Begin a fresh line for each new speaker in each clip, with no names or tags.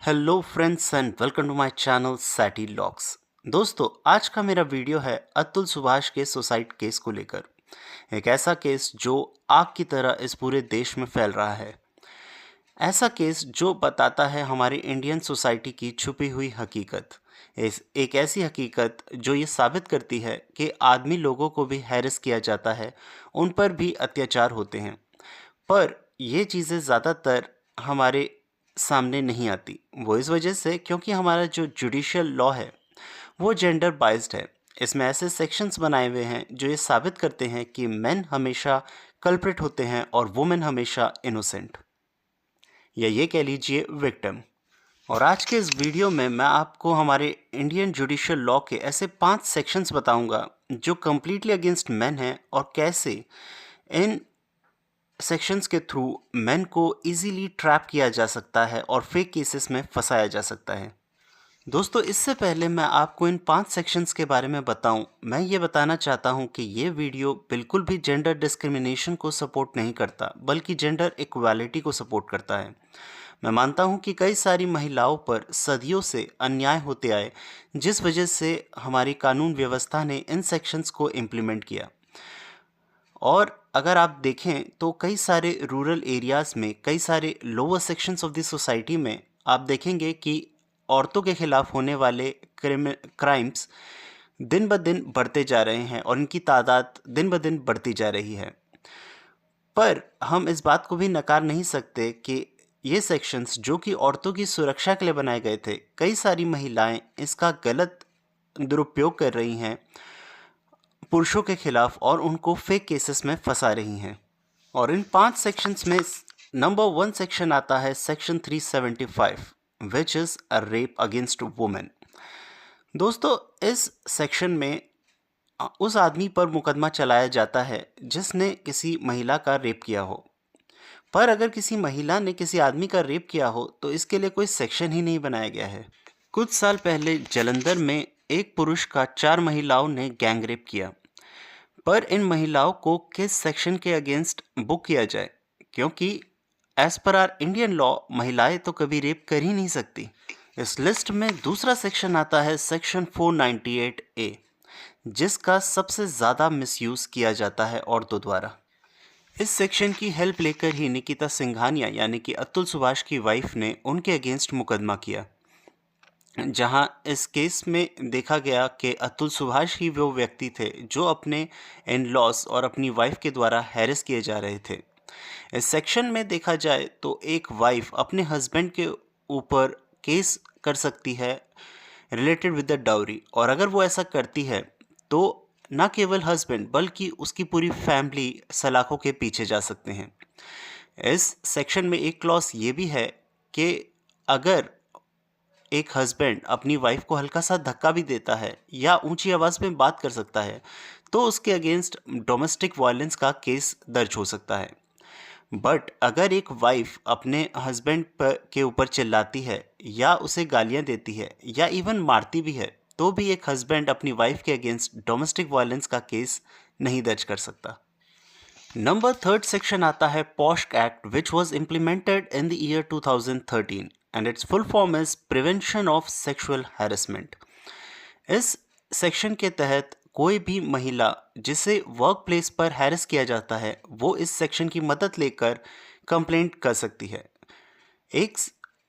Hello friends and welcome to my channel Satty locks. दोस्तों, आज का मेरा वीडियो है अतुल सुभाष के सुसाइड केस को लेकर। एक ऐसा केस जो आग की तरह इस पूरे देश में फैल रहा है। ऐसा केस जो बताता है हमारी इंडियन सोसाइटी की छुपी हुई हकीकत। एक ऐसी हकीकत जो ये साबित करती है कि आदमी लोगों को भी हैरेस किया जाता है, उन पर भी अत्याचार होते हैं। पर ये चीज़ें ज़्यादातर हमारे सामने नहीं आती। वो इस वजह से क्योंकि हमारा जो जुडिशियल लॉ है वो जेंडर बाइज्ड है। इसमें ऐसे सेक्शंस बनाए हुए हैं जो ये साबित करते हैं कि मेन हमेशा कल्प्रिट होते हैं और वुमेन हमेशा इनोसेंट, या ये कह लीजिए विक्टिम। और आज के इस वीडियो में मैं आपको हमारे इंडियन जुडिशियल लॉ के ऐसे 5 सेक्शंस बताऊंगा जो कम्प्लीटली अगेंस्ट मेन हैं और कैसे इन सेक्शंस के थ्रू मेन को इजीली ट्रैप किया जा सकता है और फेक केसेस में फंसाया जा सकता है। दोस्तों, इससे पहले मैं आपको इन 5 सेक्शंस के बारे में बताऊं, मैं ये बताना चाहता हूं कि ये वीडियो बिल्कुल भी जेंडर डिस्क्रिमिनेशन को सपोर्ट नहीं करता, बल्कि जेंडर इक्वालिटी को सपोर्ट करता है। मैं मानता हूं कि कई सारी महिलाओं पर सदियों से अन्याय होते आए, जिस वजह से हमारी कानून व्यवस्था ने इन सेक्शंस को इम्प्लीमेंट किया। और अगर आप देखें तो कई सारे रूरल एरियाज़ में, कई सारे lower sections of the society में आप देखेंगे कि औरतों के खिलाफ होने वाले क्राइम्स दिन ब दिन बढ़ते जा रहे हैं और इनकी तादाद दिन ब दिन बढ़ती जा रही है। पर हम इस बात को भी नकार नहीं सकते कि ये सेक्शंस जो कि औरतों की सुरक्षा के लिए बनाए गए थे, कई सारी महिलाएं इसका गलत दुरुपयोग कर रही हैं पुरुषों के खिलाफ और उनको फेक केसेस में फंसा रही हैं। और इन 5 सेक्शंस में नंबर 1 सेक्शन आता है section 375, which is a rape against women. दोस्तों, इस सेक्शन में उस आदमी पर मुकदमा चलाया जाता है जिसने किसी महिला का रेप किया हो। पर अगर किसी महिला ने किसी आदमी का रेप किया हो तो इसके लिए कोई सेक्शन ही नहीं बनाया गया है। कुछ साल पहले जालंधर में एक पुरुष का 4 महिलाओं ने गैंग रेप किया। पर इन महिलाओं को किस सेक्शन के अगेंस्ट बुक किया जाए, क्योंकि as per are Indian law महिलाएं तो कभी रेप कर ही नहीं सकती। इस लिस्ट में दूसरा सेक्शन आता है सेक्शन 498 ए, जिसका सबसे ज़्यादा मिसयूज़ किया जाता है औरतों द्वारा। इस सेक्शन की हेल्प लेकर ही निकिता सिंघानिया यानी कि अतुल सुभाष की वाइफ ने उनके अगेंस्ट मुकदमा किया, जहां इस केस में देखा गया कि अतुल सुभाष ही वो व्यक्ति थे जो अपने इन लॉस और अपनी वाइफ के द्वारा हैरेस किए जा रहे थे। इस सेक्शन में देखा जाए तो एक वाइफ अपने हस्बैंड के ऊपर केस कर सकती है रिलेटेड विद द डाउरी, और अगर वो ऐसा करती है तो ना केवल हस्बैंड बल्कि उसकी पूरी फैमिली सलाखों के पीछे जा सकते हैं। इस सेक्शन में एक क्लॉज ये भी है कि अगर एक हस्बैंड अपनी वाइफ को हल्का सा धक्का भी देता है या ऊंची आवाज़ में बात कर सकता है तो उसके अगेंस्ट डोमेस्टिक वायलेंस का केस दर्ज हो सकता है। बट अगर एक वाइफ अपने हस्बैंड के ऊपर चिल्लाती है या उसे गालियां देती है या इवन मारती भी है, तो भी एक हस्बैंड अपनी वाइफ के अगेंस्ट डोमेस्टिक वायलेंस का केस नहीं दर्ज कर सकता। नंबर 3 सेक्शन आता है POSH act, which was implemented in the year 2013 and it's full form is prevention of sexual harassment. इस सेक्शन के तहत कोई भी महिला जिसे वर्क प्लेस पर हैरेस किया जाता है वो इस सेक्शन की मदद लेकर कंप्लेंट कर सकती है। एक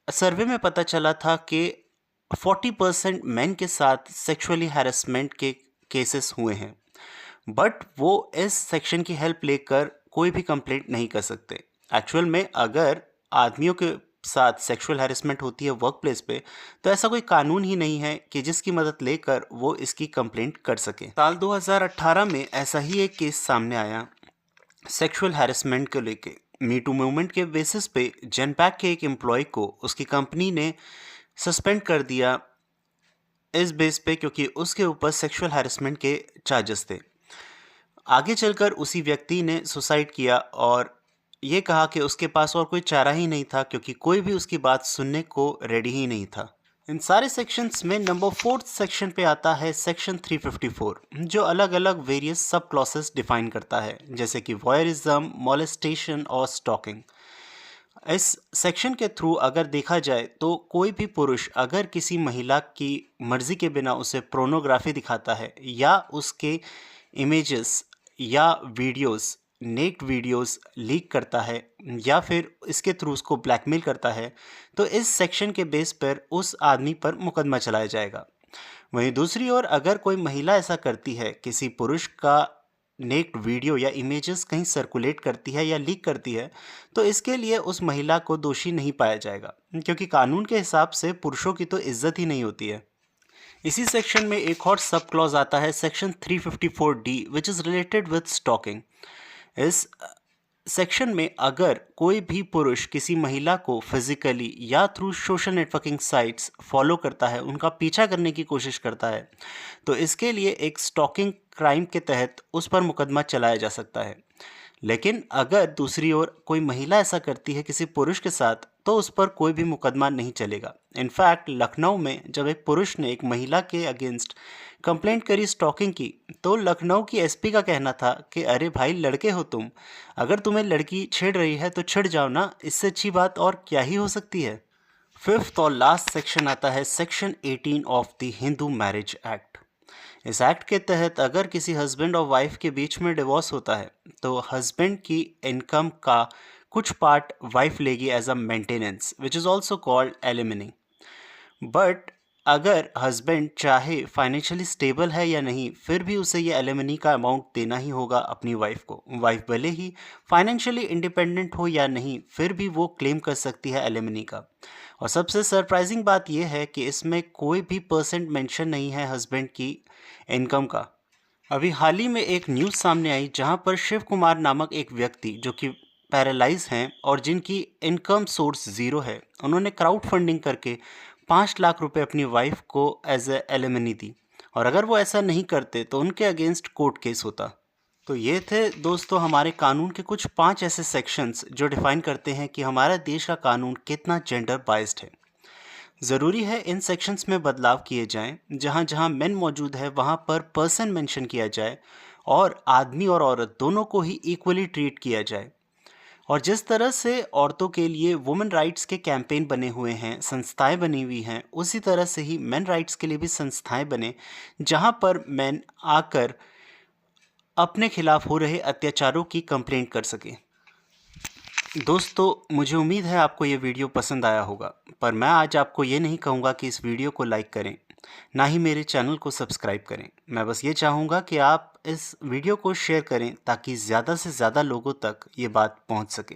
सर्वे में पता चला था कि 40% मेन के साथ सेक्सुअली हैरेसमेंट के केसेस हुए हैं, बट वो इस सेक्शन की हेल्प लेकर कोई भी कंप्लेंट नहीं कर सकते। एक्चुअल में अगर आदमियों के साथ सेक्सुअल हैरेसमेंट होती है वर्क प्लेस पे, तो ऐसा कोई कानून ही नहीं है कि जिसकी मदद लेकर वो इसकी कंप्लेंट कर सके। साल 2018 में ऐसा ही एक केस सामने आया सेक्सुअल हैरेसमेंट को लेके। मी टू मूवमेंट के बेसिस पे जेनपैक के एक एम्प्लॉय को उसकी कंपनी ने सस्पेंड कर दिया इस बेस पे क्योंकि उसके ऊपर सेक्सुअल हैरेसमेंट के चार्जेस थे। आगे चलकर उसी व्यक्ति ने सुसाइड किया और ये कहा कि उसके पास और कोई चारा ही नहीं था क्योंकि कोई भी उसकी बात सुनने को रेडी ही नहीं था। इन सारे सेक्शंस में नंबर 4 सेक्शन पे आता है सेक्शन 354, जो अलग अलग वेरियस सब क्लॉसेस डिफाइन करता है, जैसे कि वॉयरिज्म, मोलेस्टेशन और स्टॉकिंग। इस सेक्शन के थ्रू अगर देखा जाए तो कोई भी पुरुष अगर किसी महिला की मर्जी के बिना उसे पोर्नोग्राफी दिखाता है या उसके इमेजेस या वीडियोस नेक्ड वीडियोस लीक करता है या फिर इसके थ्रू उसको ब्लैकमेल करता है, तो इस सेक्शन के बेस पर उस आदमी पर मुकदमा चलाया जाएगा। वहीं दूसरी ओर अगर कोई महिला ऐसा करती है, किसी पुरुष का नेक्ड वीडियो या इमेजेस कहीं सर्कुलेट करती है या लीक करती है, तो इसके लिए उस महिला को दोषी नहीं पाया जाएगा, क्योंकि कानून के हिसाब से पुरुषों की तो इज्जत ही नहीं होती है। इसी सेक्शन में एक और सब क्लॉज आता है, section 354D, which is related with stalking. इस सेक्शन में अगर कोई भी पुरुष किसी महिला को फिजिकली या through social networking sites follow करता है, उनका पीछा करने की कोशिश करता है, तो इसके लिए एक स्टॉकिंग क्राइम के तहत उस पर मुकदमा चलाया जा सकता है। लेकिन अगर दूसरी ओर कोई महिला ऐसा करती है किसी पुरुष के साथ, तो उस पर कोई भी मुकदमा नहीं चलेगा। इनफैक्ट लखनऊ में जब एक पुरुष ने एक महिला के अगेंस्ट कंप्लेंट करी स्टॉकिंग की, तो लखनऊ की एसपी का कहना था कि अरे भाई, लड़के हो तुम, अगर तुम्हें लड़की छेड़ रही है तो छिड़ जाओ ना, इससे अच्छी बात और क्या ही हो सकती है। फिफ्थ और लास्ट सेक्शन आता है section 18 of the Hindu marriage act. इस एक्ट के तहत अगर किसी हस्बैंड और वाइफ के बीच में डिवोर्स होता है, तो हस्बैंड की इनकम का कुछ पार्ट वाइफ लेगी as a maintenance, which is also called alimony. But अगर हस्बैंड चाहे फाइनेंशियली स्टेबल है या नहीं, फिर भी उसे ये एलिमनी का अमाउंट देना ही होगा अपनी वाइफ को। वाइफ भले ही फाइनेंशियली इंडिपेंडेंट हो या नहीं, फिर भी वो क्लेम कर सकती है एलिमनी का। और सबसे सरप्राइजिंग बात यह है कि इसमें कोई भी परसेंट मेंशन नहीं है हस्बैंड की इनकम का। अभी हाल ही में एक न्यूज़ सामने आई जहां पर शिव कुमार नामक एक व्यक्ति जो कि पैरालाइज हैं और जिनकी इनकम सोर्स ज़ीरो है, उन्होंने क्राउड फंडिंग करके 5 लाख रुपए अपनी वाइफ को एज ए एलिमनी दी, और अगर वो ऐसा नहीं करते तो उनके अगेंस्ट कोर्ट केस होता। तो ये थे दोस्तों हमारे कानून के कुछ 5 ऐसे सेक्शंस जो डिफाइन करते हैं कि हमारा देश का कानून कितना जेंडर बाइस्ड है। ज़रूरी है इन सेक्शंस में बदलाव किए जाएं, जहां जहां मेन मौजूद है वहां पर पर्सन मेंशन किया जाए और आदमी और औरत दोनों को ही इक्वली ट्रीट किया जाए। और जिस तरह से औरतों के लिए वुमेन राइट्स के कैंपेन बने हुए हैं, संस्थाएं बनी हुई हैं, उसी तरह से ही मेन राइट्स के लिए भी संस्थाएं बने, जहां पर मेन आकर अपने खिलाफ हो रहे अत्याचारों की कंप्लेंट कर सकें। दोस्तों, मुझे उम्मीद है आपको ये वीडियो पसंद आया होगा, पर मैं आज आपको ये नहीं कहूँगा कि इस वीडियो को लाइक करें, ना ही मेरे चैनल को सब्सक्राइब करें। मैं बस ये चाहूँगा कि आप इस वीडियो को शेयर करें ताकि ज़्यादा से ज़्यादा लोगों तक ये बात पहुँच सके।